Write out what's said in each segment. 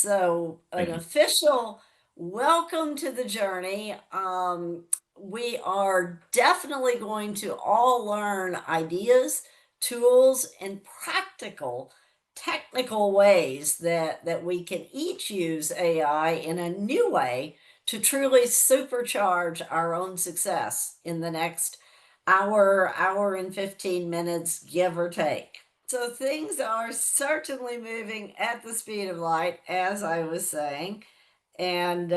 So, an Thank you. official welcome to the journey. We are definitely going to all learn ideas, tools, and practical, technical ways that we can each use AI in a new way to truly supercharge our own success in the next hour and 15 minutes, give or take. So things are certainly moving at the speed of light, as I was saying. And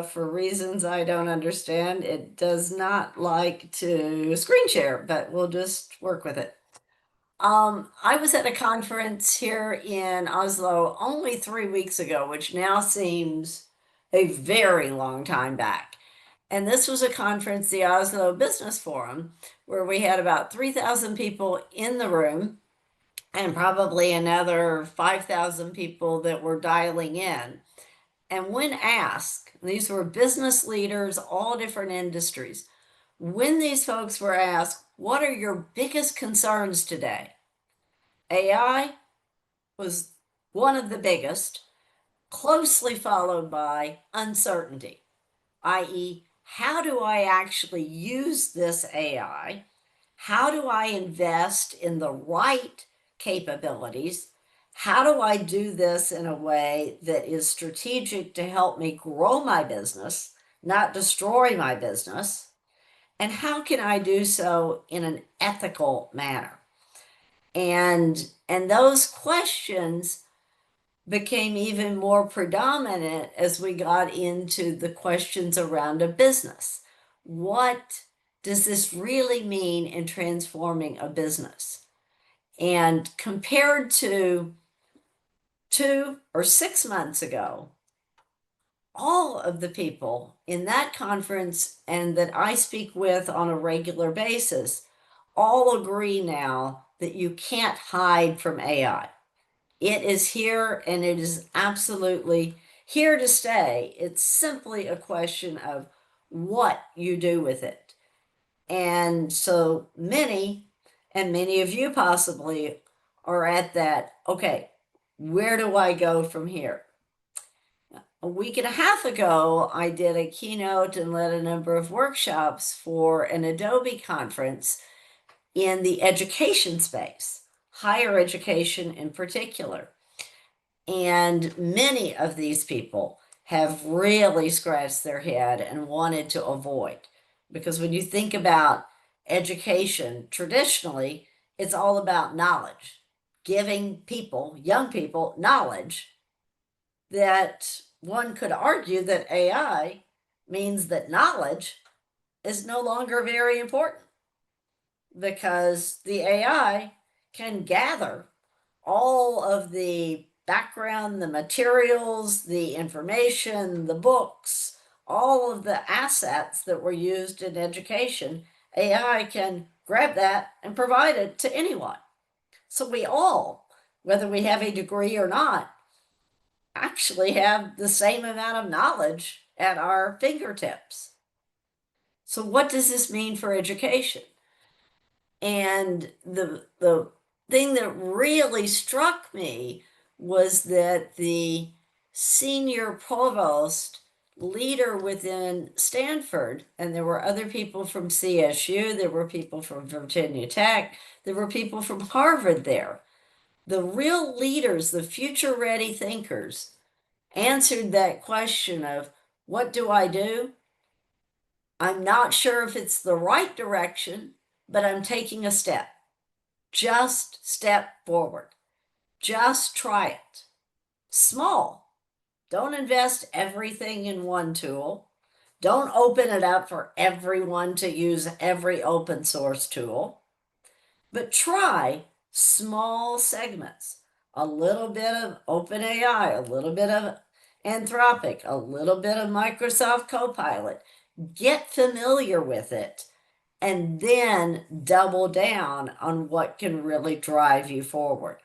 for reasons I don't understand, it does not like to screen share, but we'll just work with it. I was at a conference here in Oslo only 3 weeks ago, which now seems a very long time back. And this was a conference, the Oslo Business Forum, where we had about 3,000 people in the room and probably another 5,000 people that were dialing in. And when asked, these were business leaders, all different industries. When these folks were asked, what are your biggest concerns today? AI was one of the biggest, closely followed by uncertainty, i.e., how do I actually use this AI? How do I invest in the right capabilities? How do I do this in a way that is strategic to help me grow my business, not destroy my business? And how can I do so in an ethical manner? And those questions became even more predominant as we got into the questions around a business. What does this really mean in transforming a business? And compared to 2 or 6 months ago, all of the people in that conference and that I speak with on a regular basis all agree now that you can't hide from AI. It is here and it is absolutely here to stay. It's simply a question of what you do with it. And so many, and many of you possibly, are at that, okay, where do I go from here? A week and a half ago, I did a keynote and led a number of workshops for an Adobe conference in the education space, higher education in particular. And many of these people have really scratched their head and wanted to avoid. Because when you think about education, traditionally, it's all about knowledge, giving people, young people, knowledge that one could argue that AI means that knowledge is no longer very important because the AI can gather all of the background, the materials, the information, the books, all of the assets that were used in education. AI can grab that and provide it to anyone. So we all, whether we have a degree or not, actually have the same amount of knowledge at our fingertips. So what does this mean for education? And the thing that really struck me was that the senior provost leader within Stanford, and there were other people from CSU, there were people from Virginia Tech, there were people from Harvard there. The real leaders, the future ready thinkers, answered that question of what do I do? I'm not sure if it's the right direction, but I'm taking a step. Just step forward. Just try it. Small. Don't invest everything in one tool. Don't open it up for everyone to use every open source tool, but try small segments. A little bit of OpenAI, a little bit of Anthropic, a little bit of Microsoft Copilot. Get familiar with it and then double down on what can really drive you forward.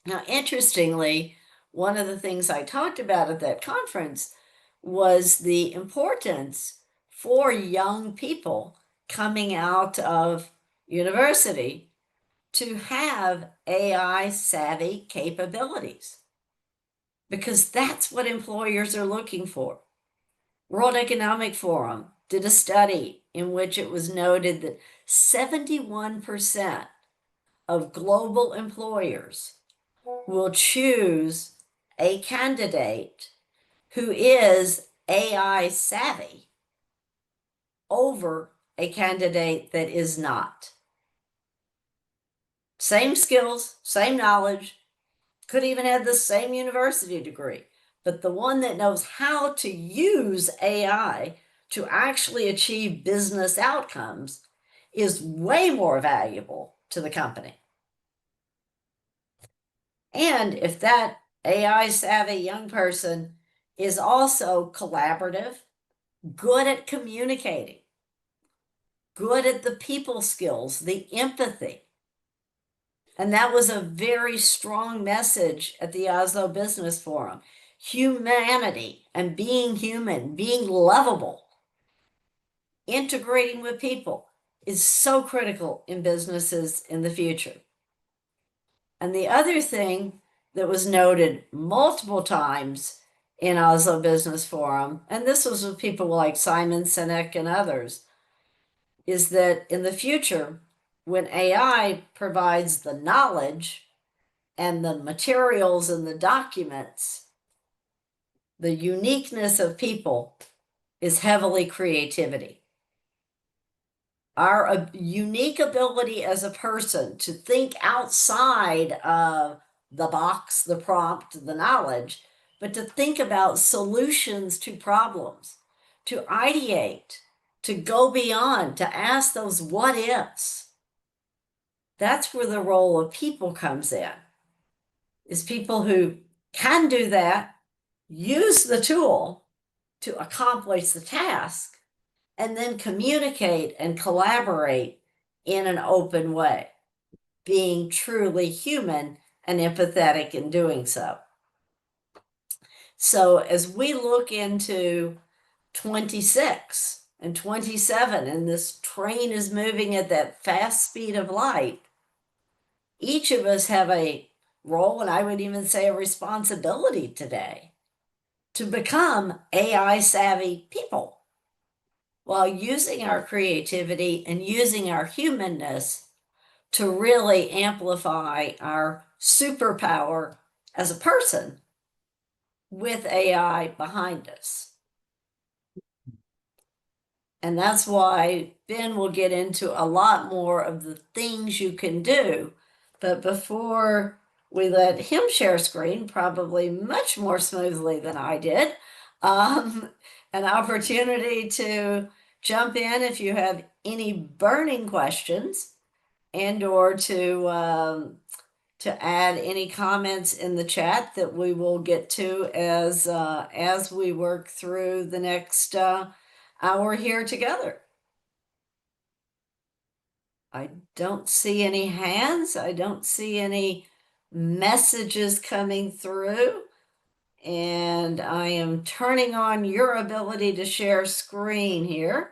Now, interestingly, one of the things I talked about at that conference was the importance for young people coming out of university to have AI savvy capabilities. because that's what employers are looking for. World Economic Forum did a study in which it was noted that 71% of global employers will choose a candidate who is AI savvy over a candidate that is not. Same skills, same knowledge, could even have the same university degree, but the one that knows how to use AI to actually achieve business outcomes is way more valuable to the company. And if that AI savvy young person is also collaborative, good at communicating, good at the people skills, the empathy. And that was a very strong message at the Oslo Business Forum. Humanity and being human, being lovable, integrating with people is so critical in businesses in the future. And the other thing that was noted multiple times in Oslo Business Forum, and this was with people like Simon Sinek and others, is that in the future, when AI provides the knowledge and the materials and the documents, the uniqueness of people is heavily creativity. Our unique ability as a person to think outside of the box, the prompt, the knowledge, but to think about solutions to problems, to ideate, to go beyond, to ask those what ifs. That's where the role of people comes in, is people who can do that, use the tool to accomplish the task, and then communicate and collaborate in an open way, being truly human and empathetic in doing so. So as we look into 26 and 27, and this train is moving at that fast speed of light, each of us have a role, and I would even say a responsibility today, to become AI savvy people while using our creativity and using our humanness to really amplify our superpower as a person with AI behind us. And that's why Ben will get into a lot more of the things you can do. But before we let him share screen, probably much more smoothly than I did, an opportunity to jump in if you have any burning questions, and or to add any comments in the chat that we will get to as we work through the next hour here together. I don't see any hands. I don't see any messages coming through. And I am turning on your ability to share screen here.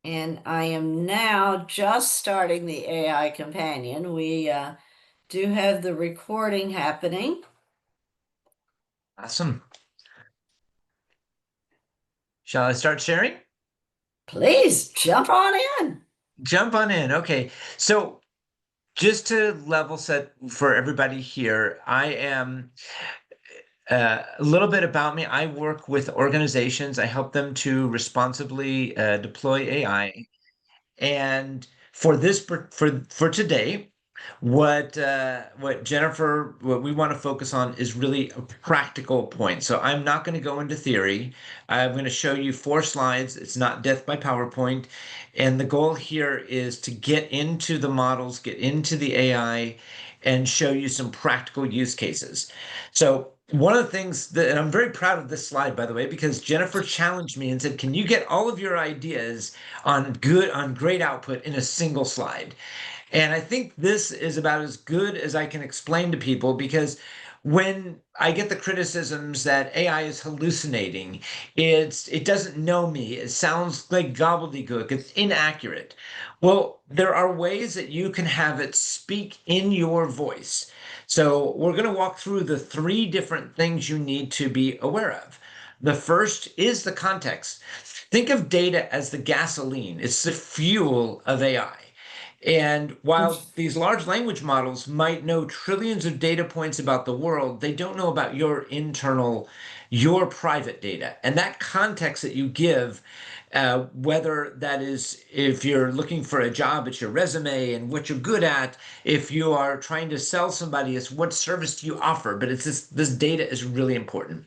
And I am now just starting the AI companion. We do have the recording happening. Awesome. Shall I start sharing? Please jump on in. Jump on in. Okay. So just to level set for everybody here, I am a little bit about me. I work with organizations. I help them to responsibly deploy AI. And for this for today, what Jennifer, what we want to focus on is really a practical point. So I'm not going to go into theory. I'm going to show you 4 slides. It's not death by PowerPoint. And the goal here is to get into the models, get into the AI, and show you some practical use cases. So one of the things that, and I'm very proud of this slide, by the way, because Jennifer challenged me and said, can you get all of your ideas on great output in a single slide? And I think this is about as good as I can explain to people, because when I get the criticisms that AI is hallucinating, it doesn't know me, it sounds like gobbledygook, it's inaccurate. Well, there are ways that you can have it speak in your voice. So we're going to walk through the three different things you need to be aware of. The first is the context. Think of data as the gasoline, it's the fuel of AI. And while these large language models might know trillions of data points about the world, they don't know about your internal, your private data. And that context that you give, whether that is if you're looking for a job, it's your resume and what you're good at. If you are trying to sell somebody, it's what service do you offer. But it's this data is really important.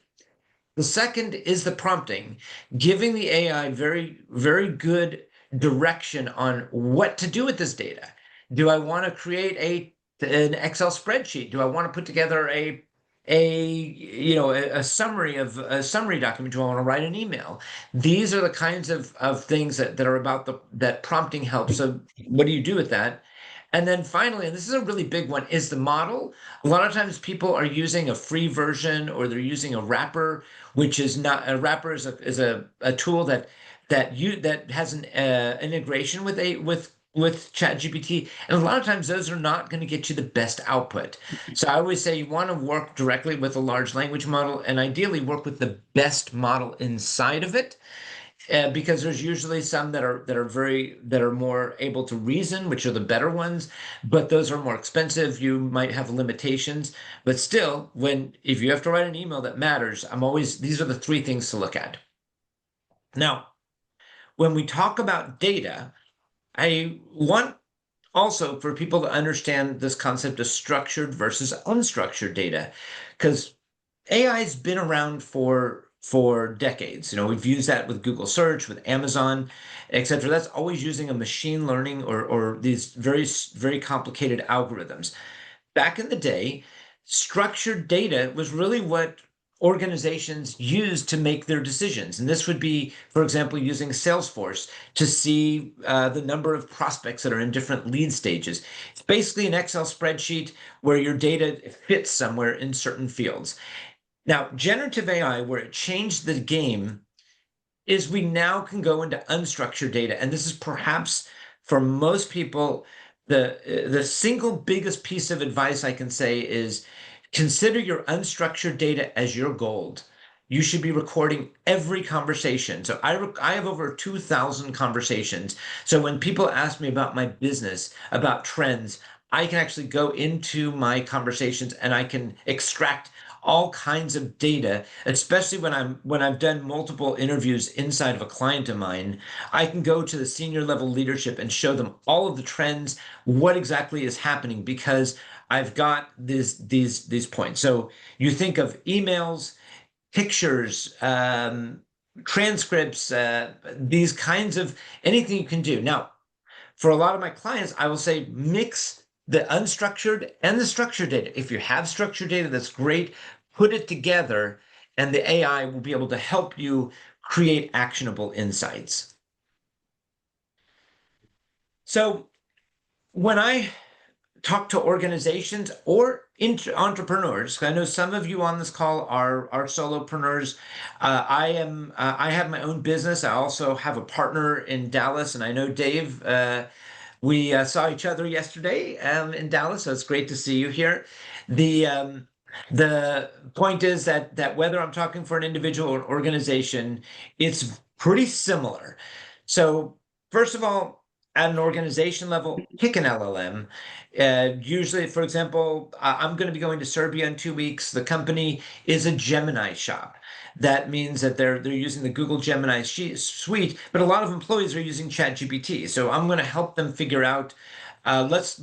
The second is the prompting, giving the AI very, very good direction on what to do with this data. Do I want to create an Excel spreadsheet? Do I want to put together a summary of a summary document? Do I want to write an email? These are the kinds of things that are about that prompting helps. So what do you do with that? And then finally, and this is a really big one, is the model. A lot of times people are using a free version or they're using a wrapper, which is not a wrapper is a tool that has an integration with ChatGPT, and a lot of times those are not going to get you the best output. So I always say you want to work directly with a large language model, and ideally work with the best model inside of it, because there's usually some that are more able to reason, which are the better ones, but those are more expensive. You might have limitations, but still, when if you have to write an email that matters, these are the three things to look at. Now, when we talk about data, I want also for people to understand this concept of structured versus unstructured data, because AI's been around for decades. We've used that with Google search, with Amazon, etc. That's always using a machine learning or these very complicated algorithms. Back in the day, structured data was really what organizations used to make their decisions. And this would be, for example, using Salesforce to see the number of prospects that are in different lead stages. It's basically an Excel spreadsheet where your data fits somewhere in certain fields. Now, generative AI, where it changed the game, is we now can go into unstructured data. And this is perhaps for most people, the single biggest piece of advice I can say is consider your unstructured data as your gold. You should be recording every conversation. So I have over 2,000 conversations. So when people ask me about my business, about trends, I can actually go into my conversations and I can extract all kinds of data, especially when I've done multiple interviews inside of a client of mine. I can go to the senior level leadership and show them all of the trends, what exactly is happening, because I've got these points. So you think of emails, pictures, transcripts, these kinds of anything you can do. Now, for a lot of my clients, I will say mix the unstructured and the structured data. If you have structured data, that's great. Put it together, and the AI will be able to help you create actionable insights. So when I talk to organizations or entrepreneurs. I know some of you on this call are solopreneurs. I have my own business. I also have a partner in Dallas, and I know Dave. We saw each other yesterday in Dallas, so it's great to see you here. The um, the point is that whether I'm talking for an individual or an organization, it's pretty similar. So first of all, at an organization level, pick an LLM. Usually, for example, I'm going to be going to Serbia in 2 weeks. The company is a Gemini shop. That means that they're using the Google Gemini suite, but a lot of employees are using ChatGPT. So I'm going to help them figure out. Let's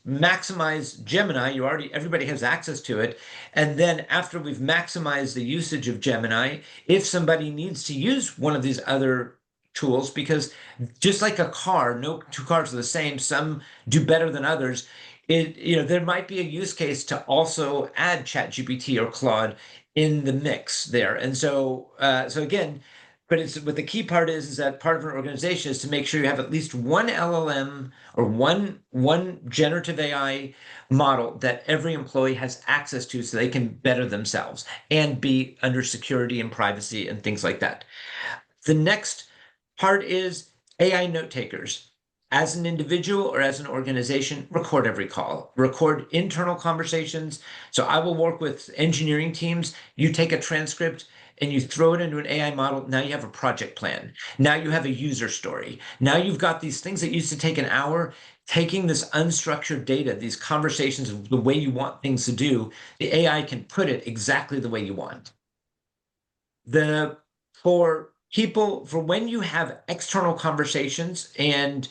maximize Gemini. Everybody has access to it, and then after we've maximized the usage of Gemini, if somebody needs to use one of these other tools, because just like a car, no two cars are the same. Some do better than others. There might be a use case to also add ChatGPT or Claude in the mix there. And so again, but it's but the key part is that part of an organization is to make sure you have at least one LLM or one generative AI model that every employee has access to so they can better themselves and be under security and privacy and things like that. The next part is AI note takers. As an individual or as an organization, record every call, record internal conversations. So I will work with engineering teams. You take a transcript and you throw it into an AI model. Now you have a project plan. Now you have a user story. Now you've got these things that used to take an hour, taking this unstructured data, these conversations, the way you want things to do, the AI can put it exactly the way you want. The for people for when you have external conversations and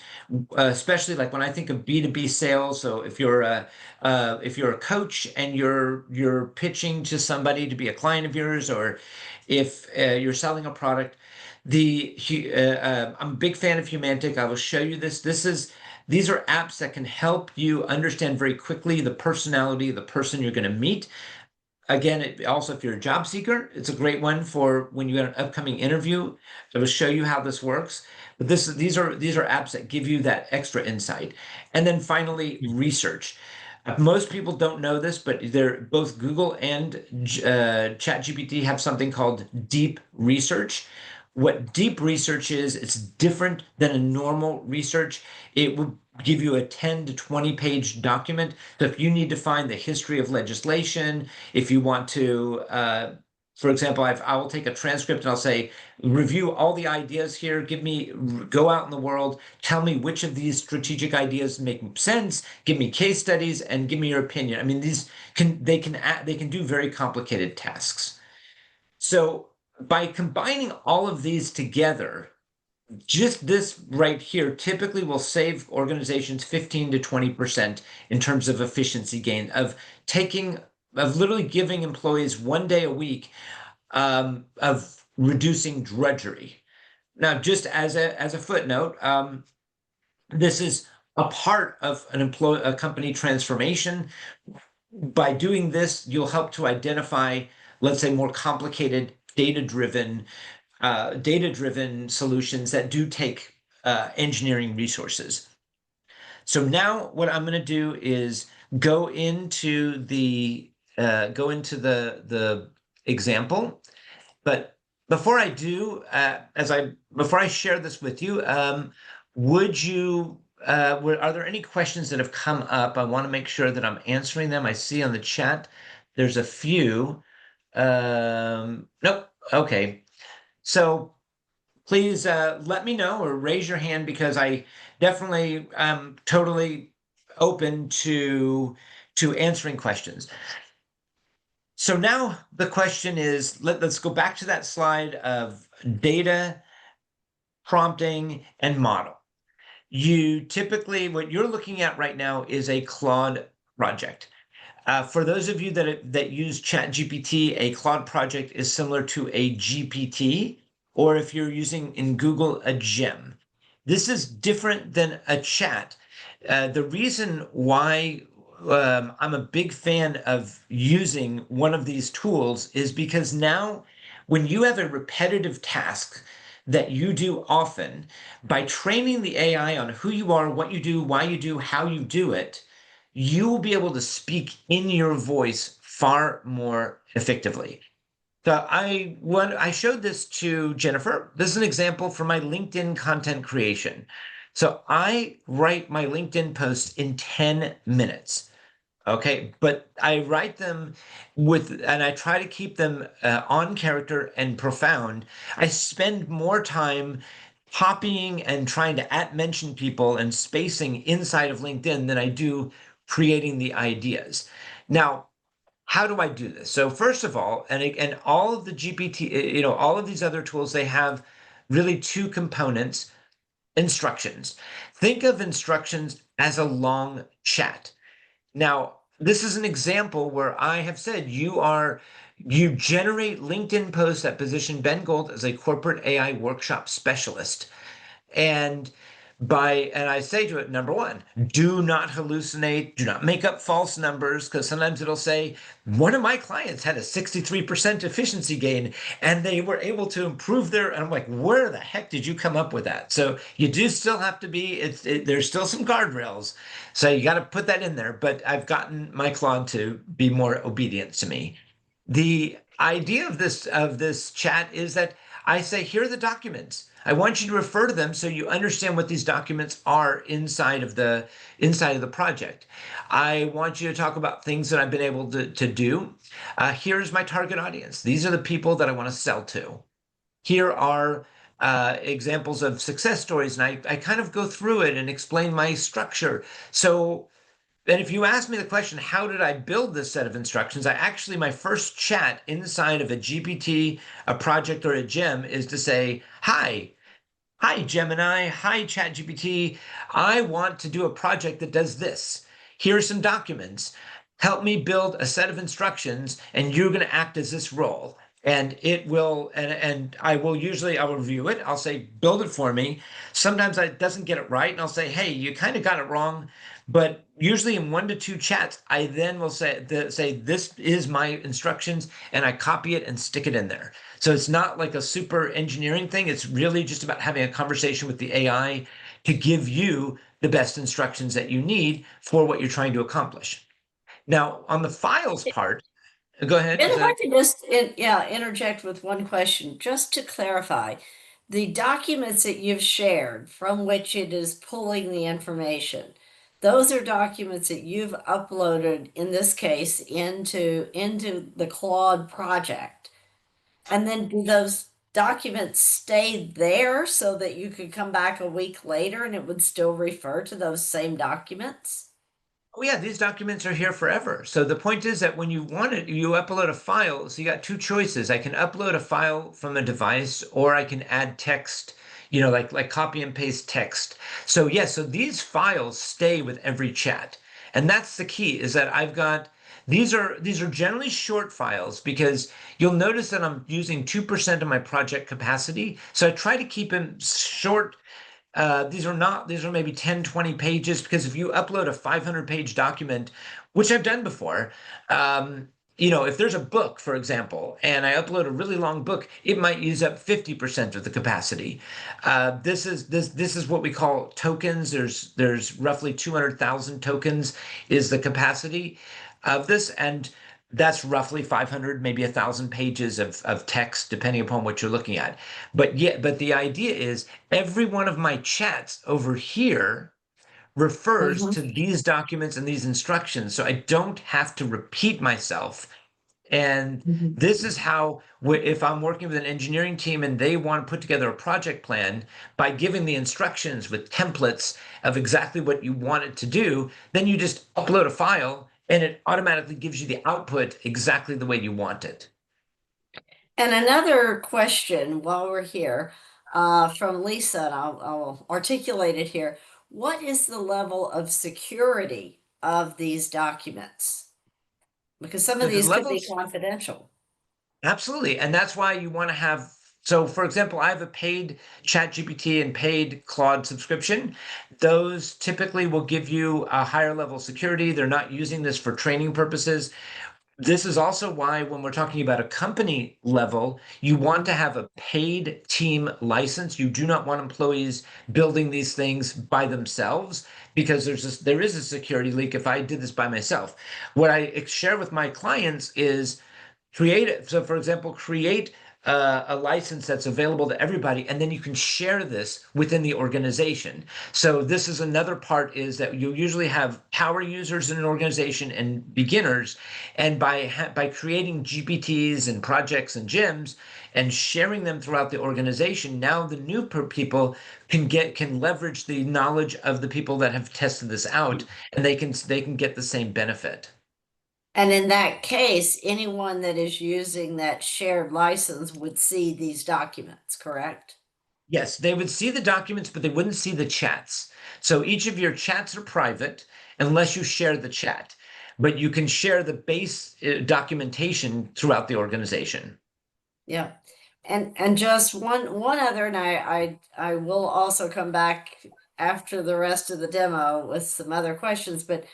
especially like when I think of B2B sales, so if you're a coach and you're pitching to somebody to be a client of yours, or if you're selling a product, I'm a big fan of Humantic. I will show you this. These are apps that can help you understand very quickly the personality of the person you're going to meet. Again, also, if you're a job seeker, it's a great one for when you got an upcoming interview. It'll show you how this works. But these are apps that give you that extra insight. And then finally, research. Most people don't know this, but they're both Google and ChatGPT have something called deep research. What deep research is, it's different than a normal research. It will give you a 10 to 20 page document. So if you need to find the history of legislation, if you want to, for example, I will take a transcript and I'll say, review all the ideas here, go out in the world, tell me which of these strategic ideas make sense, give me case studies, and give me your opinion. I mean, they can do very complicated tasks. So by combining all of these together, just this right here typically will save organizations 15 to 20% in terms of efficiency gain of literally giving employees 1 day a week of reducing drudgery. Now, just as a footnote, this is a part of a company transformation. By doing this, you'll help to identify, let's say, more complicated data-driven solutions that do take engineering resources. So now what I'm going to do is go into the example. But before I do, before I share this with you, are there any questions that have come up? I want to make sure that I'm answering them. I see on the chat there's a few. Nope. Okay. So please let me know or raise your hand because I definitely am totally open to answering questions. So now the question is, let's go back to that slide of data, prompting, and model. What you're looking at right now is a Claude project. For those of you that use ChatGPT, a Claude project is similar to a GPT, or if you're using in Google, a gem. This is different than a chat. The reason why I'm a big fan of using one of these tools is because now, when you have a repetitive task that you do often, by training the AI on who you are, what you do, why you do, how you do it, you will be able to speak in your voice far more effectively. So I showed this to Jennifer. This is an example for my LinkedIn content creation. So I write my LinkedIn posts in 10 minutes. Okay, but I write them and I try to keep them on character and profound. I spend more time copying and trying to mention people and spacing inside of LinkedIn than I do creating the ideas. Now, how do I do this? So first of all, and all of the GPT, all of these other tools, they have really two components: instructions. Think of instructions as a long chat. Now, this is an example where I have said you generate LinkedIn posts that position Ben Gold as a corporate AI workshop specialist. And And I say to it, number one, do not hallucinate, do not make up false numbers, because sometimes it'll say, one of my clients had a 63% efficiency gain and they were able to improve and I'm like, where the heck did you come up with that? So you do still have to there's still some guardrails. So you got to put that in there. But I've gotten my Claude to be more obedient to me. The idea of this chat is that I say, here are the documents. I want you to refer to them so you understand what these documents are inside of the project. I want you to talk about things that I've been able to do. Here's my target audience. These are the people that I want to sell to. Here are examples of success stories, and I kind of go through it and explain my structure. So and if you ask me the question, how did I build this set of instructions? My first chat inside of a GPT, a project, or a gem is to say, hi, Gemini. Hi, ChatGPT. I want to do a project that does this. Here are some documents. Help me build a set of instructions, and you're going to act as this role. And it will, and I will review it. I'll say, build it for me. Sometimes it doesn't get it right, and I'll say, hey, you kind of got it wrong. But usually in 1 to 2 chats, I then will say, this is my instructions, and I copy it and stick it in there. So it's not like a super engineering thing. It's really just about having a conversation with the AI to give you the best instructions that you need for what you're trying to accomplish. Now, on the files part, go ahead. And Is if I that could just yeah, interject with one question, just to clarify, the documents that you've shared from which it is pulling the information, those are documents that you've uploaded, in this case, into the Claude project. And then do those documents stay there so that you could come back a week later and it would still refer to those same documents? Oh yeah, these documents are here forever. So the point is that when you want it, you upload a file. So you got two choices. I can upload a file from a device, or I can add text, like copy and paste text. So yes, so these files stay with every chat. And that's the key, is that I've got these are generally short files because you'll notice that I'm using 2% of my project capacity. So I try to keep them short. These are maybe 10, 20 pages, because if you upload a 500-page document, which I've done before, if there's a book, for example, and I upload a really long book, it might use up 50% of the capacity. This is what we call tokens. There's roughly 200,000 tokens is the capacity of this, and that's roughly 500, maybe 1,000 pages of text, depending upon what you're looking at. But the idea is every one of my chats over here refers Mhm. to these documents and these instructions. So I don't have to repeat myself. And Mhm. this is how, if I'm working with an engineering team and they want to put together a project plan, by giving the instructions with templates of exactly what you want it to do, then you just upload a file and it automatically gives you the output exactly the way you want it. And another question while we're here, from Lisa, and I'll articulate it here. What is the level of security of these documents? Because some of So the these could be levels, confidential. absolutely. And that's why you want to have, so for example, I have a paid ChatGPT and paid Claude subscription. Those typically will give you a higher level of security. They're not using this for training purposes. This is also why, when we're talking about a company level, you want to Mhm. have a paid team license. You do not want employees building these things by themselves, because there is a security leak if I did this by myself. What I share with my clients is create it. So, for example, create a license that's available to everybody, and then you can share this within the organization. So this is another part, is that you usually have power users in an organization and beginners, and by creating GPTs and projects and gyms and sharing them throughout the organization, now the new people can leverage the knowledge of the people that have tested this out, and they can get the same benefit. And in that case, anyone that is using that shared license would see these documents, correct? Yes, they would see the documents, but they wouldn't see the chats. So each of your chats are private unless you share the chat, but you can share the base documentation throughout the organization. Yeah. And just one other, and I will also come back after the rest of the demo with some other questions, but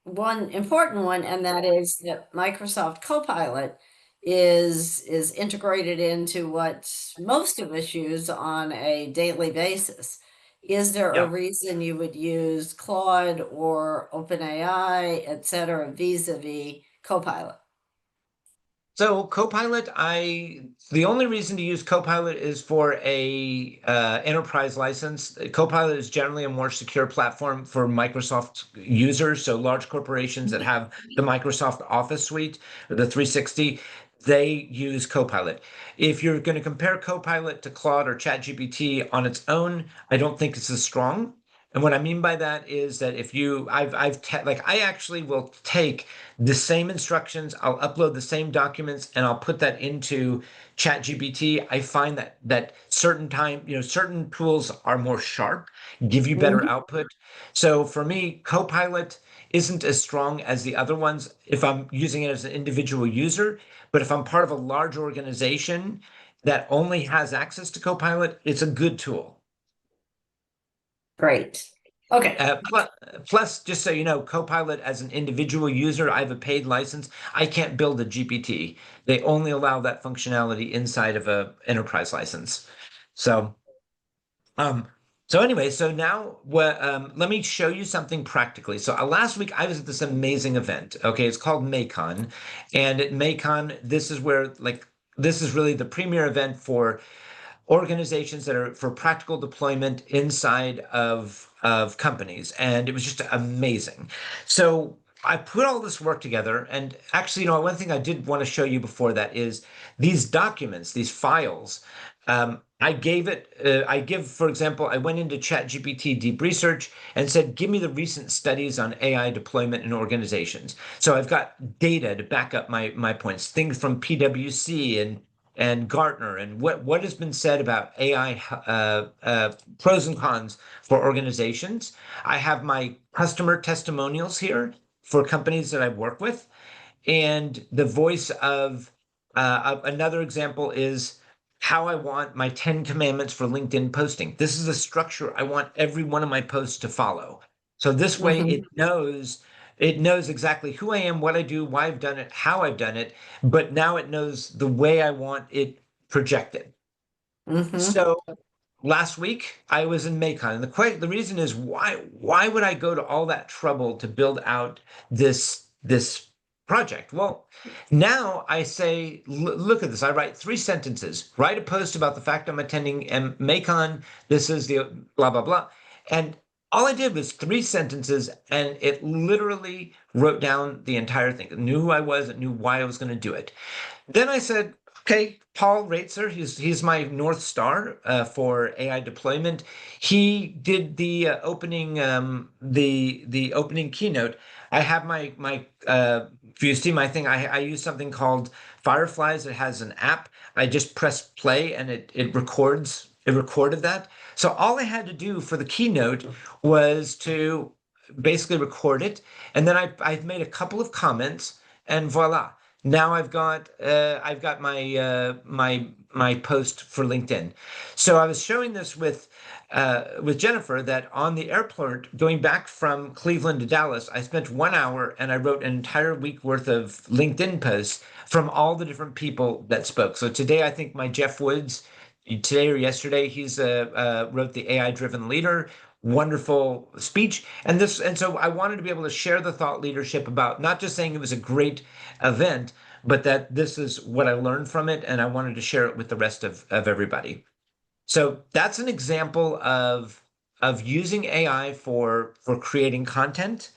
one important one, and that is that Microsoft Copilot is integrated into what most of us use on a daily basis. Is there a Yeah. reason you would use Claude or OpenAI, et cetera, vis-a-vis Copilot? So Copilot, the only reason to use Copilot is for a enterprise license. Copilot is generally a more secure platform for Microsoft users. So large corporations that have the Microsoft Office suite, the 360, they use Copilot. If you're going to compare Copilot to Claude or ChatGPT on its own, I don't think it's as strong. And what I mean by that is that if you, like, I actually will take the same instructions, I'll upload the same documents, and I'll put that into ChatGPT. I find that certain tools are more sharp, give you better Mhm. output. So for me, Copilot isn't as strong as the other ones if I'm using it as an individual user. But if I'm part of a large organization that only has access to Copilot, it's a good tool. Great. Okay. Plus, just so you know, Copilot as an individual user, I have a paid license. I can't build a GPT. They only allow that functionality inside of a enterprise license. So, um, so anyway, so now let me show you something practically. So last week I was at this amazing event. Okay, it's called MACON, and at MACON, this is really the premier event for organizations that are for practical deployment inside of companies, and it was just amazing. So I put all this work together, and actually, one thing I did want to show you before that is these documents, these files. I give, for example, I went into ChatGPT Deep Research and said, give me the recent studies on AI deployment in organizations. So I've got data to back up my points, things from PwC and Gartner, and what has been said about AI pros and cons for organizations. I have my customer testimonials here for companies that I work with, and the voice of another example is how I want my 10 commandments for LinkedIn posting. This is a structure I want every one of my posts to follow. So this way Mm-hmm. it knows exactly who I am, what I do, why I've done it, how I've done it, but now it knows the way I want it projected. Mm-hmm. So last week I was in Macon, and the reason is why would I go to all that trouble to build out this project? Well, now I say, look at this. I write 3 sentences, write a post about the fact I'm attending Macon. This is the blah blah blah, and all I did was 3 sentences, and it literally wrote down the entire thing. It knew who I was, it knew why I was going to do it. Then I said, okay, Paul Raitzer, he's my North Star for AI deployment. He did the the opening keynote. I have if you see my thing, I use something called Fireflies. It has an app. I just press play and it recorded that. So all I had to do for the keynote was to basically record it, and then I've made a couple of comments, and voila. Now I've got my post for LinkedIn. So I was showing this with Jennifer that on the airport going back from Cleveland to Dallas, I spent 1 hour and I wrote an entire week worth of LinkedIn posts from all the different people that spoke. So today I think my Jeff Woods, today or yesterday, he's wrote the AI driven leader. Wonderful speech, and so I wanted to be able to share the thought leadership about not just saying it was a great event, but that this is what I learned from it, and I wanted to share it with the rest of everybody. So that's an example of using AI for creating content.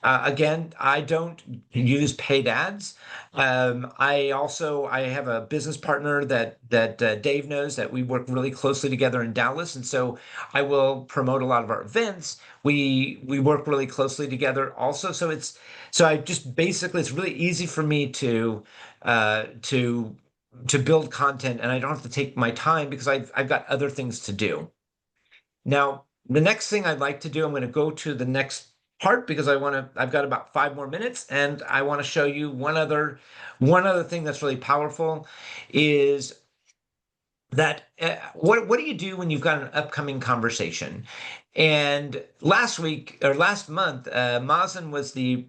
Again, I don't use paid ads. I have a business partner that Dave knows that we work really closely together in Dallas, and so I will promote a lot of our events. We work really closely together also. So I just basically it's really easy for me uh, to to build content, and I don't have to take my time because I've got other things to do. Now, the next thing I'd like to do, I'm going to go to the next part because I've got about 5 more minutes, and I want to show you one other thing that's really powerful is that what do you do when you've got an upcoming conversation? And last week or last month, Mazen was the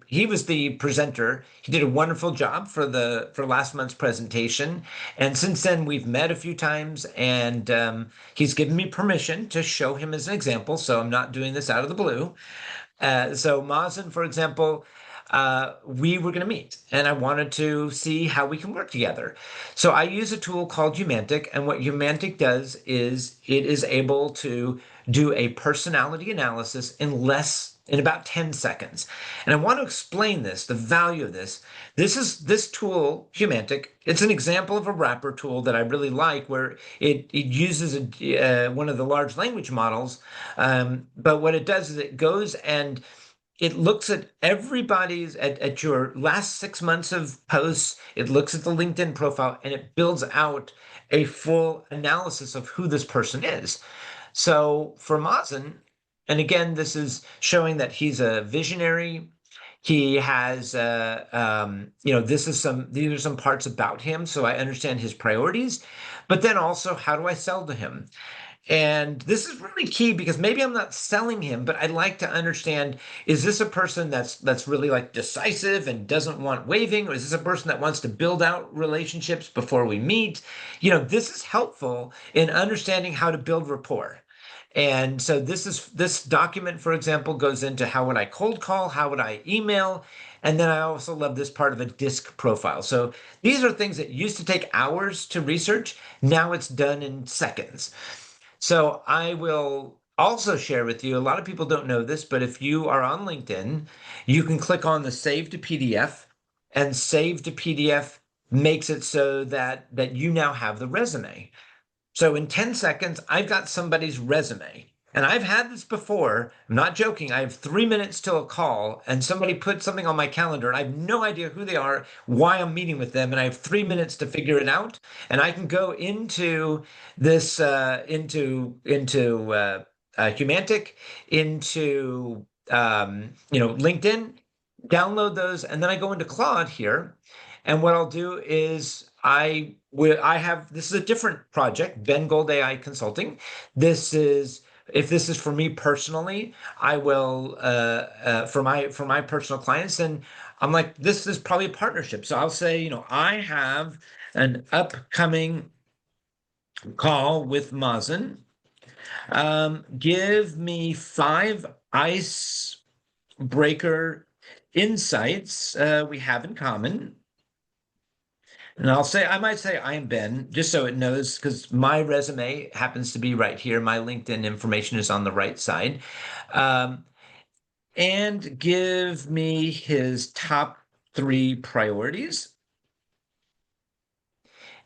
presenter. He did a wonderful job for last month's presentation. And since then, we've met a few times, and he's given me permission to show him as an example. So I'm not doing this out of the blue. So Mazen, for example, we were going to meet, and I wanted to see how we can work together. So I use a tool called Humantic, and what Humantic does is it is able to do a personality analysis in about 10 seconds. And I want to explain this, the value of this. This tool, Humantic. It's an example of a Rapport tool that I really like, where it uses one of the large language models. But what it does is it goes and it looks at at your last 6 months of posts. It looks at the LinkedIn profile and it builds out a full analysis of who this person is. So for Mazen, and again, this is showing that he's a visionary. He has, these are some parts about him, so I understand his priorities. But then also, how do I sell to him? And this is really key because maybe I'm not selling him, but I'd like to understand, is this a person that's really like decisive and doesn't want waving, or is this a person that wants to build out relationships before we meet? This is helpful in understanding how to build rapport. And so this document, for example, goes into how would I cold call, how would I email, and then I also love this part of a disc profile. So these are things that used to take hours to research. Now it's done in seconds. So I will also share with you, a lot of people don't know this, but if you are on LinkedIn, you can click on the save to PDF, and save to PDF makes it so that you now have the resume. So in 10 seconds, I've got somebody's resume. And I've had this before. I'm not joking. I have 3 minutes till a call, and somebody put something on my calendar, and I have no idea who they are, why I'm meeting with them, and I have 3 minutes to figure it out. And I can go into this Humantic, into LinkedIn, download those, and then I go into Claude here. And what I'll do is I have this is a different project, Ben Gold AI Consulting. This is if this is for me personally, I will for my personal clients, and I'm like, this is probably a partnership. So I'll say, I have an upcoming call with Mazen. Give me 5 icebreaker insights we have in common. And I might say I am Ben, just so it knows, because my resume happens to be right here. My LinkedIn information is on the right side. Um, and give me his top 3 priorities.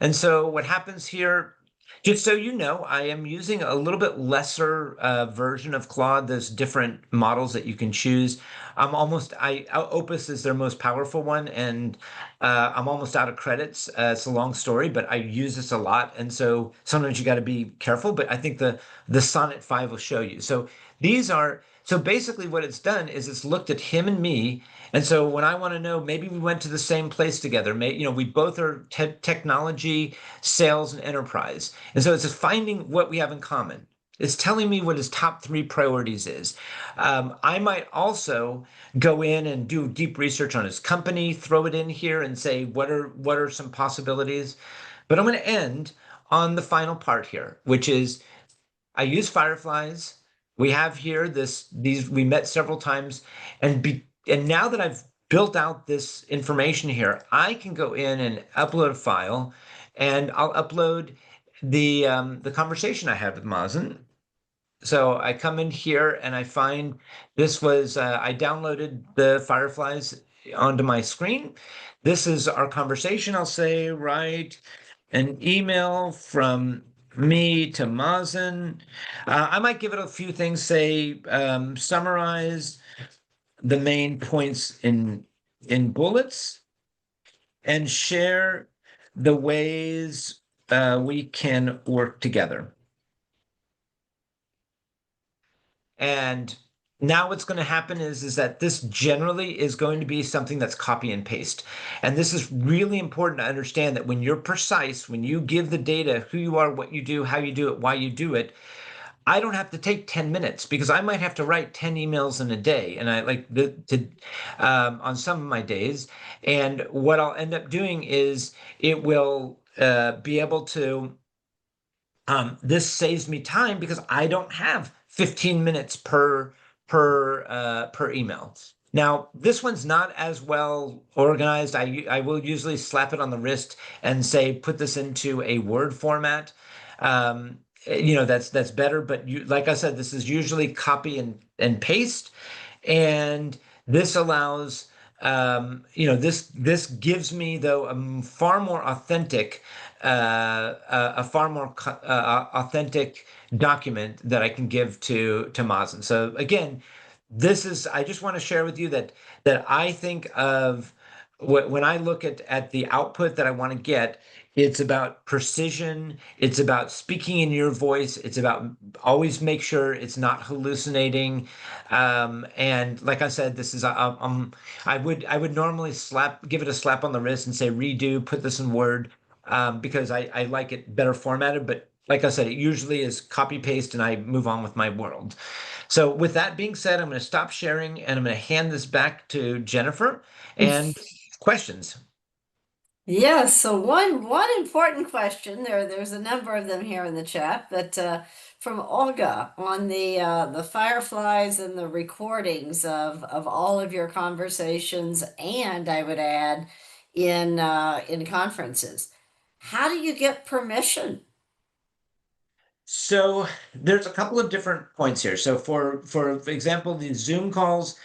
And so what happens here, just so you know, I am using a little bit lesser version of Claude. There's different models that you can choose. Opus is their most powerful one, and I'm almost out of credits. It's a long story, but I use this a lot, and so sometimes you got to be careful. But I think the Sonnet 5 will show you. So basically what it's done is it's looked at him and me. And so when I want to know, maybe we went to the same place together. We both are technology, sales, and enterprise. And so it's just finding what we have in common. It's telling me what his top 3 priorities is. I might also go in and do deep research on his company, throw it in here, and say what are some possibilities. But I'm going to end on the final part here, which is I use Fireflies. We have here these we met several times, and now that I've built out this information here, I can go in and upload a file, and I'll upload the conversation I had with Mazen. So I come in here and I find I downloaded the Fireflies onto my screen. This is our conversation. I'll say, write an email from me to Mazen. I might give it a few things, say, summarize the main points in bullets, and share the ways we can work together. And Now what's going to happen is that this generally is going to be something that's copy and paste. And this is really important to understand that when you're precise, when you give the data, who you are, what you do, how you do it, why you do it, I don't have to take 10 minutes because I might have to write 10 emails in a day. And I like on some of my days. And what I'll end up doing is it will be able to this saves me time because I don't have 15 minutes per email. Now, this one's not as well organized. I will usually slap it on the wrist and say, put this into a Word format. That's better. But like I said, this is usually copy and paste, and this allows this gives me though a far more authentic authentic document that I can give to Mazen. So again, this is I just want to share with you that I think of when I look at the output that I want to get, it's about precision. It's about speaking in your voice. It's about always make sure it's not hallucinating. And like I said, this is I would normally give it a slap on the wrist and say redo, put this in Word, because I like it better formatted. But like I said, it usually is copy paste, and I move on with my world. So with that being said, I'm going to stop sharing and I'm going to hand this back to Jennifer and questions. Yes, so one important question there's a number of them here in the chat, but from Olga on the Fireflies and the recordings of all of your conversations, and I would add in conferences. How do you get permission? So there's a couple of different points here. So for example, the Zoom calls,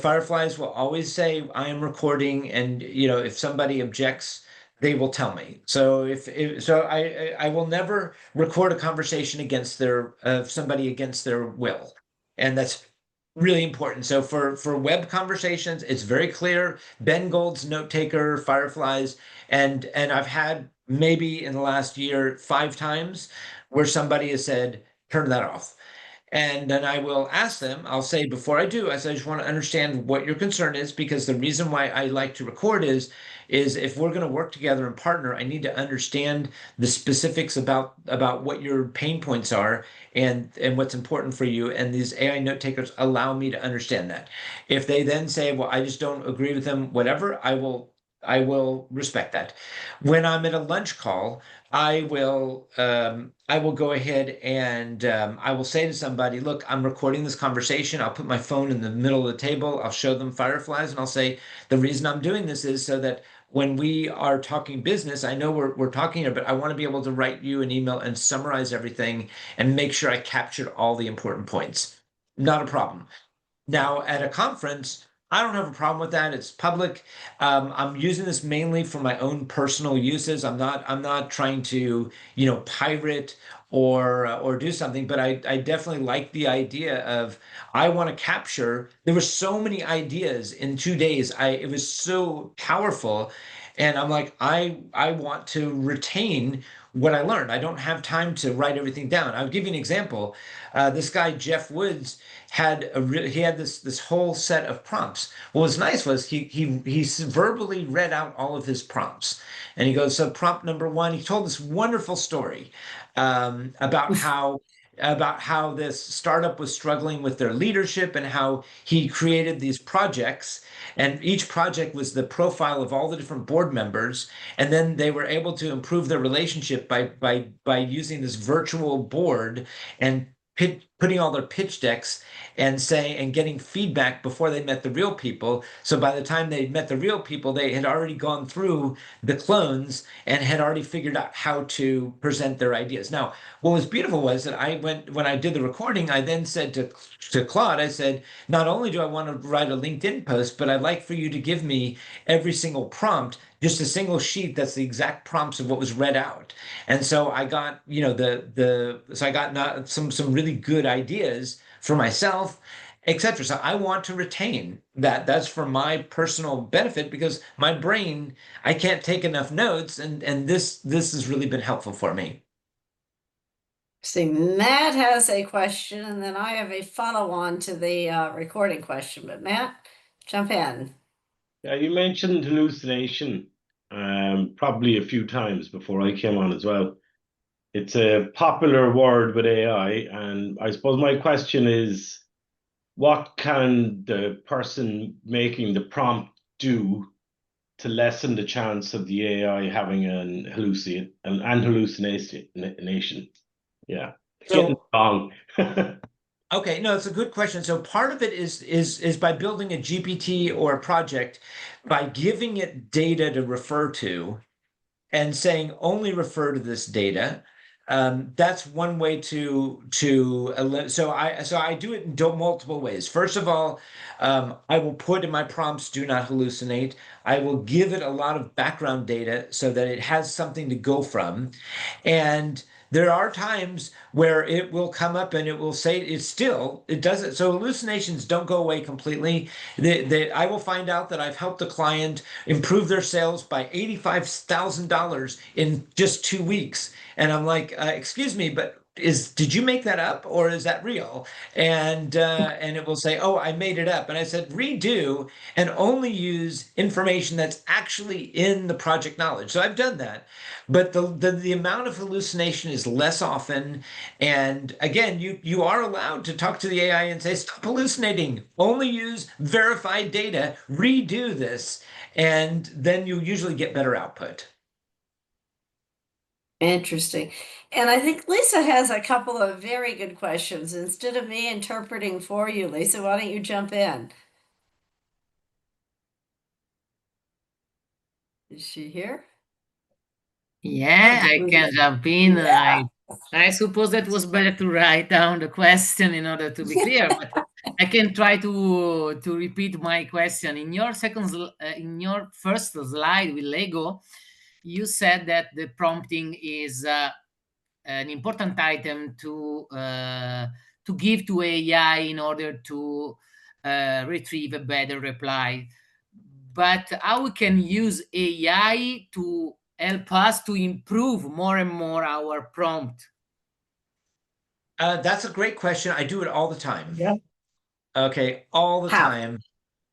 Fireflies will always say I am recording, and if somebody objects, they will tell me. So if so, I will never record a conversation against their somebody against their will, and that's really important. So for web conversations, it's very clear. Ben Gold's note taker, Fireflies, and I've had maybe in the last year 5 times where somebody has said, turn that off. And then I will ask them, I'll say before I do, I say, I just want to understand what your concern is, because the reason why I like to record is if we're going to work together and partner, I need to understand the specifics about what your pain points are and what's important for you. And these AI note takers allow me to understand that. If they then say, well, I just don't agree with them, whatever, I will respect that. When I'm at a lunch call, I will go ahead and I will say to somebody, look, I'm recording this conversation. I'll put my phone in the middle of the table. I'll show them Fireflies, and I'll say the reason I'm doing this is so that when we are talking business, I know we're talking here, but I want to be able to write you an email and summarize everything and make sure I captured all the important points. Not a problem. Now, at a conference, I don't have a problem with that. It's public. I'm using this mainly for my own personal uses. I'm not trying to, pirate or do something, but I definitely like the idea of I want to capture. There were so many ideas in 2 days. It was so powerful. And I'm like, I want to retain what I learned. I don't have time to write everything down. I'll give you an example. This guy, Jeff Woods, he had this whole set of prompts. What was nice was he verbally read out all of his prompts, and he goes, so prompt number one, he told this wonderful story about how this startup was struggling with their leadership and how he created these projects, and each project was the profile of all the different board members, and then they were able to improve their relationship by using this virtual board and putting all their pitch decks and saying and getting feedback before they met the real people. So by the time they met the real people, they had already gone through the clones and had already figured out how to present their ideas. Now, what was beautiful was that when I did the recording, I then said to Claude, I said, not only do I want to write a LinkedIn post, but I'd like for you to give me every single prompt, just a single sheet that's the exact prompts of what was read out. And so I got, so I got not some really good ideas for myself, etc. So I want to retain that. That's for my personal benefit because my brain, I can't take enough notes, and this has really been helpful for me. See, Matt has a question, and then I have a follow-on to the recording question. But Matt, jump in. Yeah, you mentioned hallucination probably a few times before I came on as well. It's a popular word with AI, and I suppose my question is, what can the person making the prompt do to lessen the chance of the AI having an hallucination? Yeah, getting it So wrong. okay, no, it's a good question. So part of it is by building a GPT or a project, by giving it data to refer to and saying only refer to this data. That's one way so I do it in multiple ways. First of all, I will put in my prompts do not hallucinate. I will give it a lot of background data so that it has something to go from. And there are times where it will come up and it will say it doesn't. So hallucinations don't go away completely. I will find out that I've helped a client improve their sales by $85,000 in just 2 weeks. And I'm like, excuse me, but did you make that up or is that real? And it will say, oh, I made it up. And I said, redo and only use information that's actually in the project knowledge. So I've done that. But the amount of hallucination is less often. And again, you are allowed to talk to the AI and say, stop hallucinating. Only use verified data. Redo this. And then you usually get better output. Interesting. And I think Lisa has a couple of very good questions. Instead of me interpreting for you, Lisa, why don't you jump in? Is she here? Yeah, I can jump in. Yeah. I suppose that was better to write down the question in order to be clear, but I can try to repeat my question. In your first slide with Lego, you said that the prompting is an important item to give to AI in order to retrieve a better reply. But how we can use AI to help us to improve more and more our prompt? That's a great question. I do it all the time. Yeah. Okay, all the How? time.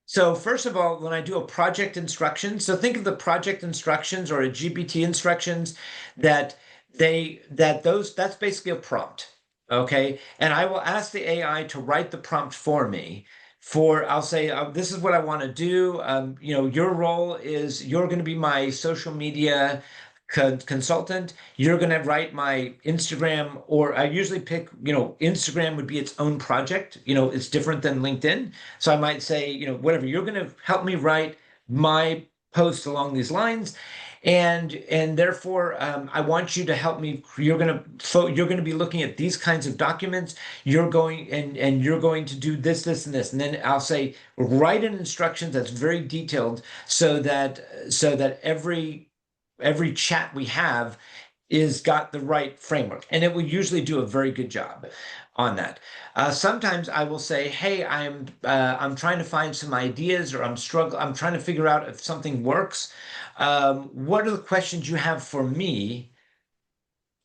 So first of all, when I do a project instruction, so think of the project instructions or a GPT instructions that that's basically a prompt. Okay. And I will ask the AI to write the prompt for me. I'll say, this is what I want to do. Your role is you're going to be my social media consultant. You're going to write my Instagram, or I usually pick, Instagram would be its own project. It's different than LinkedIn. So I might say, whatever, you're going to help me write my post along these lines. And therefore, I want you to help me. You're going to be looking at these kinds of documents. You're going to do this, this, and this. And then I'll say, write an instruction that's very detailed so that every chat we have is got the right framework, and it will usually do a very good job on that. Sometimes I will say, "Hey, I'm trying to find some ideas, or I'm trying to figure out if something works. What are the questions you have for me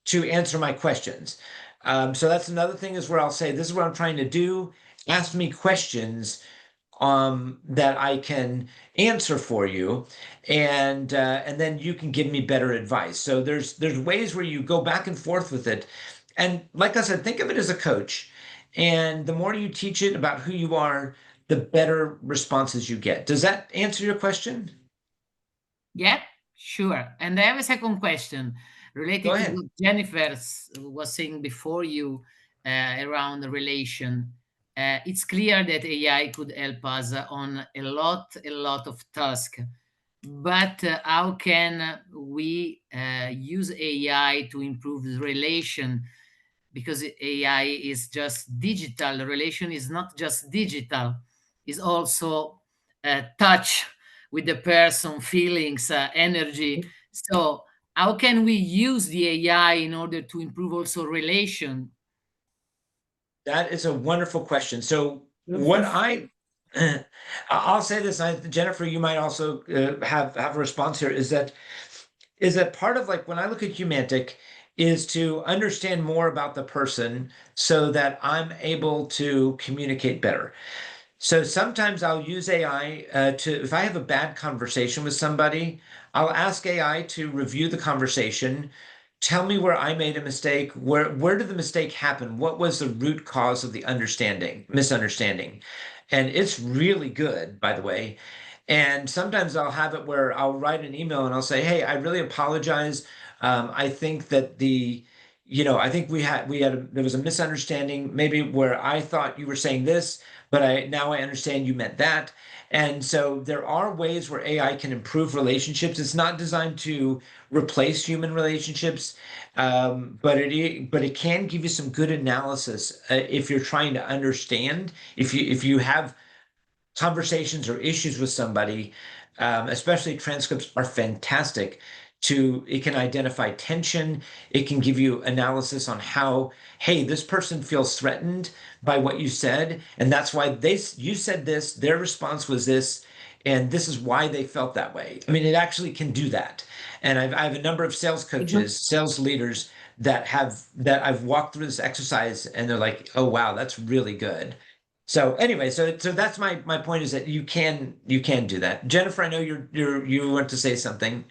to answer my questions?" So that's another thing is where I'll say, "This is what I'm trying to do. Ask me questions that I can answer for you, and then you can give me better advice." So there's ways where you go back and forth with it, and like I said, think of it as a coach, and the more you teach it about who you are, the better responses you get. Does that answer your question? Yeah, sure. And I have a second question Go related to ahead. what Jennifer was saying before you around the relation. It's clear that AI could help us on a lot of tasks. But how can we use AI to improve the relation? Because AI is just digital. The relation is not just digital; it's also touch with the person, feelings, energy. So how can we use the AI in order to improve also relation? That is a wonderful question. So what I'll say this, Jennifer, you might also have a response here, is that part of, like, when I look at Humantic, is to understand more about the person so that I'm able to communicate better. So sometimes I'll use AI if I have a bad conversation with somebody, I'll ask AI to review the conversation, tell me where I made a mistake, where did the mistake happen? What was the root cause of the misunderstanding? And it's really good, by the way. And sometimes I'll have it where I'll write an email and I'll say, "Hey, I really apologize. I think that I think there was a misunderstanding, maybe where I thought you were saying this, but now I understand you meant that." And so there are ways where AI can improve relationships. It's not designed to replace human relationships, but it can give you some good analysis if you're trying to understand. If you have conversations or issues with somebody, especially transcripts are fantastic. It can identify tension. It can give you analysis on how, hey, this person feels threatened by what you said, and that's why you said this. Their response was this, and this is why they felt that way. I mean, it actually can do that. And I have a number of sales coaches, sales leaders that I've walked through this exercise, and they're like, "Oh wow, that's really good." So anyway, so that's my point is that you can do that. Jennifer, I know you want to say something.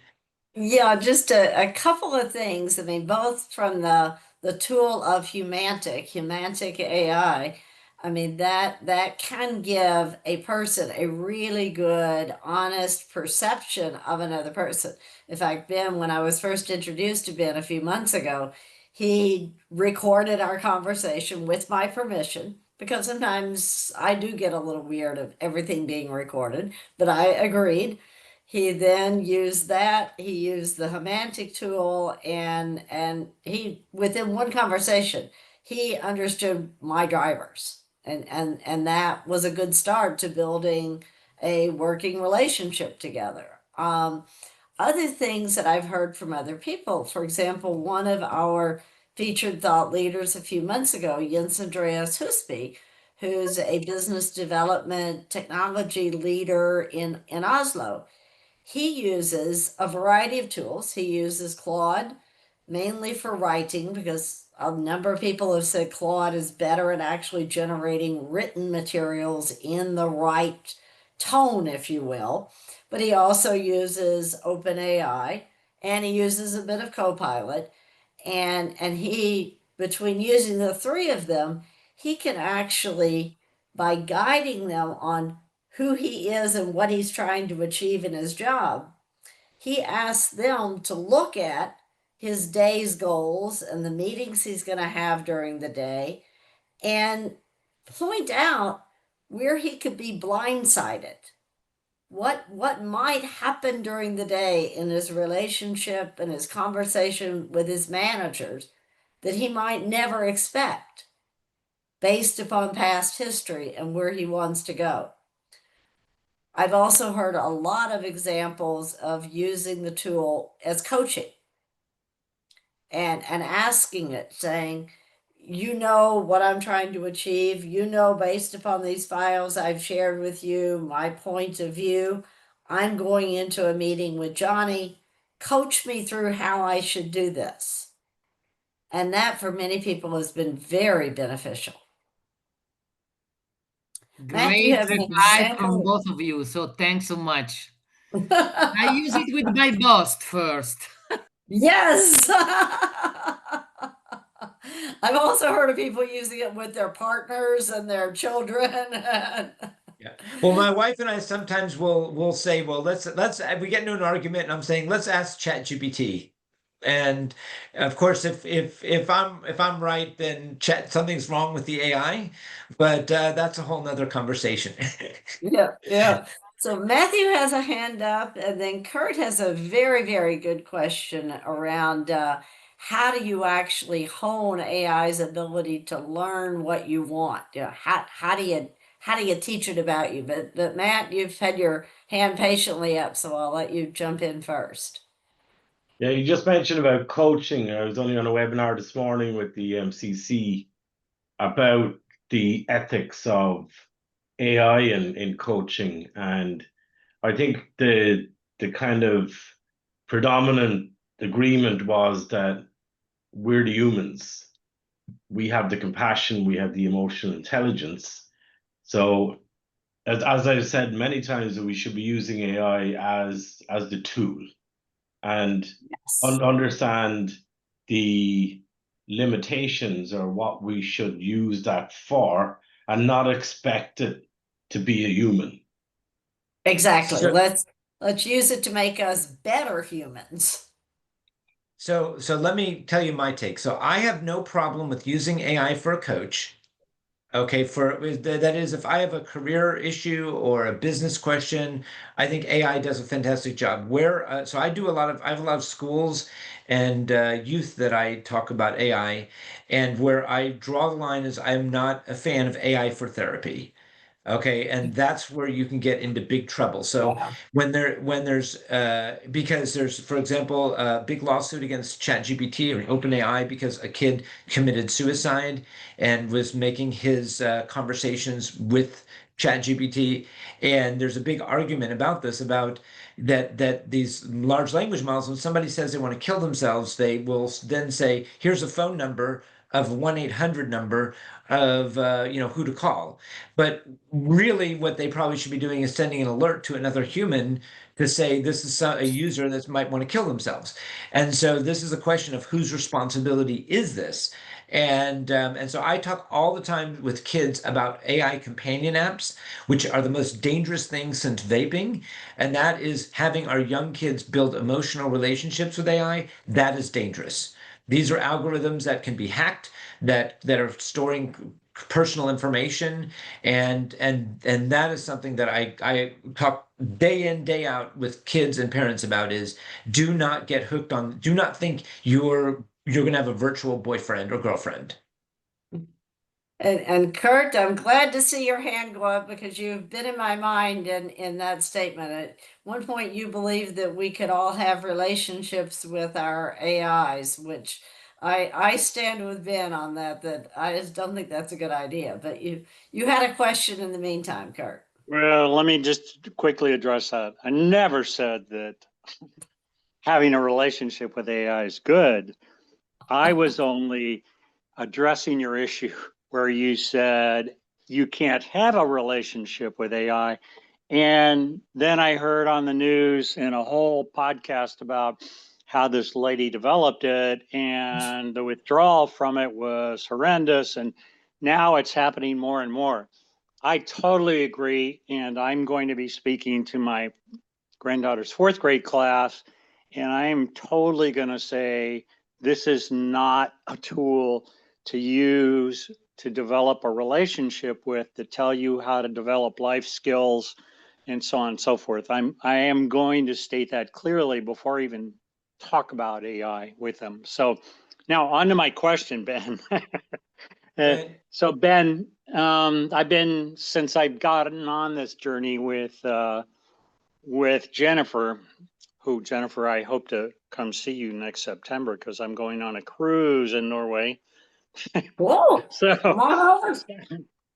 Yeah, just a couple of things. I mean, both from the tool of Humantic AI. I mean, that can give a person a really good, honest perception of another person. In fact, Ben, when I was first introduced to Ben a few months ago, he recorded our conversation with my permission because sometimes I do get a little weird of everything being recorded, but I agreed. He then used that. He used the Hemantic tool, and he within one conversation he understood my drivers, and that was a good start to building a working relationship together. Other things that I've heard from other people, for example, one of our featured thought leaders a few months ago, Jens Andreas Husby, who's a business development technology leader in Oslo. He uses a variety of tools. He uses Claude mainly for writing because a number of people have said Claude is better at actually generating written materials in the right tone, if you will. But he also uses OpenAI and he uses a bit of Copilot. And he, between using the three of them, he can actually, by guiding them on who he is and what he's trying to achieve in his job, he asks them to look at his day's goals and the meetings he's going to have during the day and point out where he could be blindsided. What might happen during the day in his relationship and his conversation with his managers that he might never expect based upon past history and where he wants to go. I've also heard a lot of examples of using the tool as coaching and asking it, saying, you know what I'm trying to achieve. You know, based upon these files I've shared with you, my point of view. I'm going into a meeting with Johnny. Coach me through how I should do this. And that for many people has been very beneficial. Matt, do you Great have an reply from example? both of you. So thanks so much. I use it with my boss first. Yes. I've also heard of people using it with their partners and their children. Yeah. Well, my wife and I sometimes will say, well, let's we get into an argument and I'm saying, let's ask ChatGPT. And of course, if I'm right, then something's wrong with the AI, but that's a whole nother conversation. Yeah, yeah. So Matthew has a hand up, and then Kurt has a very, very good question around how do you actually hone AI's ability to learn what you want? How do you teach it about you? But Matt, you've had your hand patiently up, so I'll let you jump in first. Yeah, you just mentioned about coaching. I was only on a webinar this morning with the MCC about the ethics of AI in coaching, and I think the kind of predominant agreement was that we're the humans. We have the compassion, we have the emotional intelligence. So as I've said many times, that we should be using AI as the tool and Yes. understand the limitations or what we should use that for, and not expect it to be a human. Exactly. So, Let's use it to make us better humans. so let me tell you my take. So I have no problem with using AI for a coach. Okay, that is, if I have a career issue or a business question, I think AI does a fantastic job. So I have a lot of schools and youth that I talk about AI, and where I draw the line is I'm not a fan of AI for therapy. Okay, and that's where you can get into big trouble. So Yeah. when there's because there's, for example, a big lawsuit against ChatGPT or OpenAI because a kid committed suicide and was making his conversations with ChatGPT, and there's a big argument about this, about that these large language models, when somebody says they want to kill themselves, they will then say, here's a phone number of 1-800 number of who to call. But really, what they probably should be doing is sending an alert to another human to say this is a user that might want to kill themselves. And so this is a question of whose responsibility is this? And so I talk all the time with kids about AI companion apps, which are the most dangerous thing since vaping. And that is having our young kids build emotional relationships with AI. That is dangerous. These are algorithms that can be hacked, that are storing personal information, and that is something that I talk day in, day out with kids and parents about, is do not get hooked on, do not think you're going to have a virtual boyfriend or girlfriend. And Kurt, I'm glad to see your hand go up, because you've been in my mind in that statement. At one point, you believed that we could all have relationships with our AIs, which I stand with Ben on that, that I just don't think that's a good idea. But you had a question in the meantime, Kurt. Well, let me just quickly address that. I never said that having a relationship with AI is good. I was only addressing your issue where you said you can't have a relationship with AI. And then I heard on the news in a whole podcast about how this lady developed it, and the withdrawal from it was horrendous. And now it's happening more and more. I totally agree. And I'm going to be speaking to my granddaughter's fourth grade class. And I am totally going to say this is not a tool to use to develop a relationship with, to tell you how to develop life skills and so on and so forth. I am going to state that clearly before I even talk about AI with them. So now on to my question, Ben. So Ben, I've been, since I've gotten on this journey with Jennifer, who, Jennifer, I hope to come see you next September, because I'm going on a cruise in Norway. Whoa, So, come on over.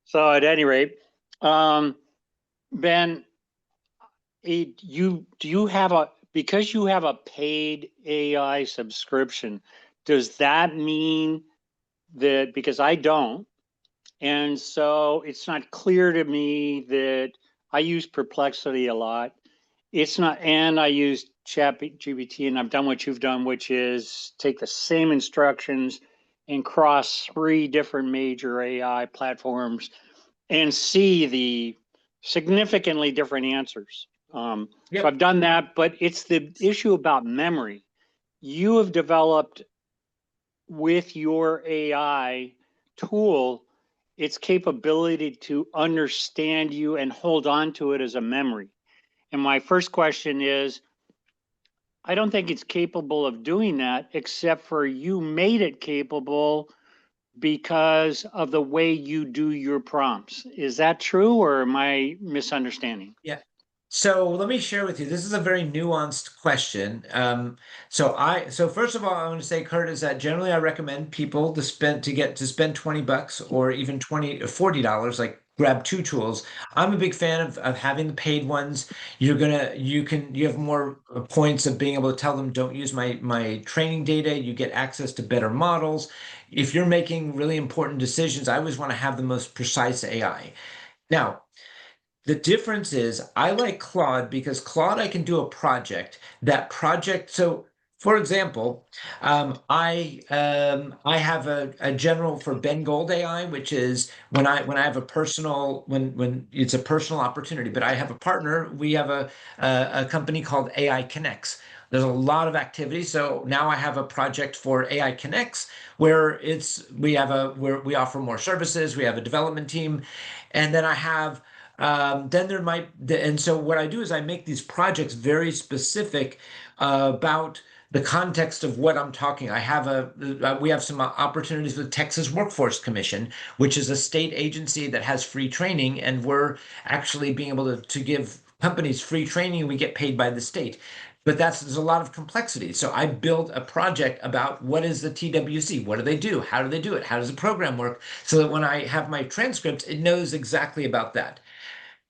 so at any rate, Ben, you have because you have a paid AI subscription, does that mean that, because I don't, and so it's not clear to me, that I use Perplexity a lot. It's not, and I use ChatGPT, and I've done what you've done, which is take the same instructions and cross 3 different major AI platforms and see the significantly different answers. So I've done that, but it's the issue about memory. You have developed with your AI tool its capability to understand you and hold on to it as a memory. And my first question is, I don't think it's capable of doing that, except for you made it capable because of the way you do your prompts. Is that true, or am I misunderstanding? Yeah. So let me share with you. This is a very nuanced question. So first of all, I want to say, Kurt, is that generally I recommend people to spend $20 or even $20 or $40, like grab two tools. I'm a big fan of having the paid ones. You have more points of being able to tell them, don't use my training data. You get access to better models. If you're making really important decisions, I always want to have the most precise AI. Now, the difference is I like Claude because Claude, I can do a project. That project, so for example, I have a general for Ben Gold AI, which is when I have a personal when it's a personal opportunity. But I have a partner. We have a company called AI Connects. There's a lot of activity. So now I have a project for AI Connects where where we offer more services. We have a development team, and then I have then there might, and so what I do is I make these projects very specific about the context of what I'm talking. We have some opportunities with Texas Workforce Commission, which is a state agency that has free training, and we're actually being able to give companies free training. We get paid by the state. But there's a lot of complexity. So I built a project about what is the TWC? What do they do? How do they do it? How does the program work? So that when I have my transcripts, it knows exactly about that.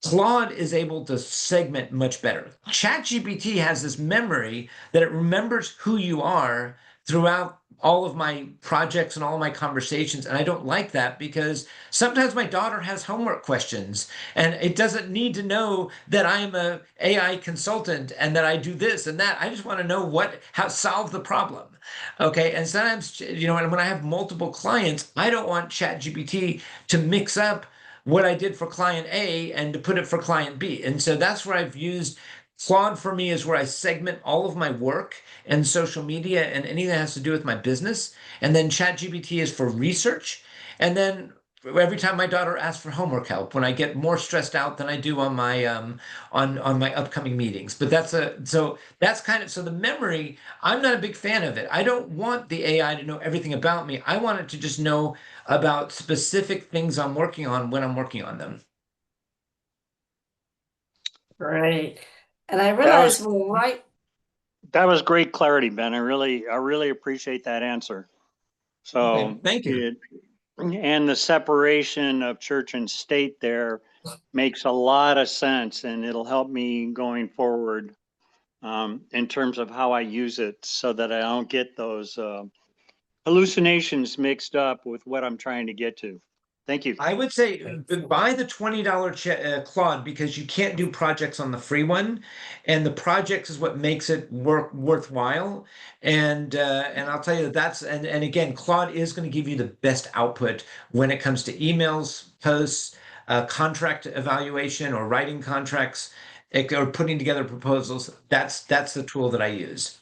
Claude is able to segment much better. ChatGPT has this memory that it remembers who you are throughout all of my projects and all of my conversations. And I don't like that because sometimes my daughter has homework questions and it doesn't need to know that I'm a AI consultant and that I do this and that. I just want to know how to solve the problem. Okay. And sometimes, and when I have multiple clients, I don't want ChatGPT to mix up what I did for client A and to put it for client B. And so that's where I've used Claude. For me is where I segment all of my work and social media and anything that has to do with my business. And then ChatGPT is for research. And then every time my daughter asks for homework help when I get more stressed out than I do on my on my upcoming meetings. But that's kind of so the memory, I'm not a big fan of it. I don't want the AI to know everything about me. I want it to just know about specific things I'm working on when I'm working on them. Great. And I That realize was we're right. that was great clarity, Ben. I really appreciate that answer. So Okay, thank you. And the separation of church and state there makes a lot of sense, and it'll help me going forward in terms of how I use it so that I don't get those hallucinations mixed up with what I'm trying to get to. Thank you. I would say buy the $20 Claude because you can't do projects on the free one, and the projects is what makes it worthwhile. And I'll tell you and again, Claude is going to give you the best output when it comes to emails, posts, contract evaluation, or writing contracts, or putting together proposals. That's the tool that I use.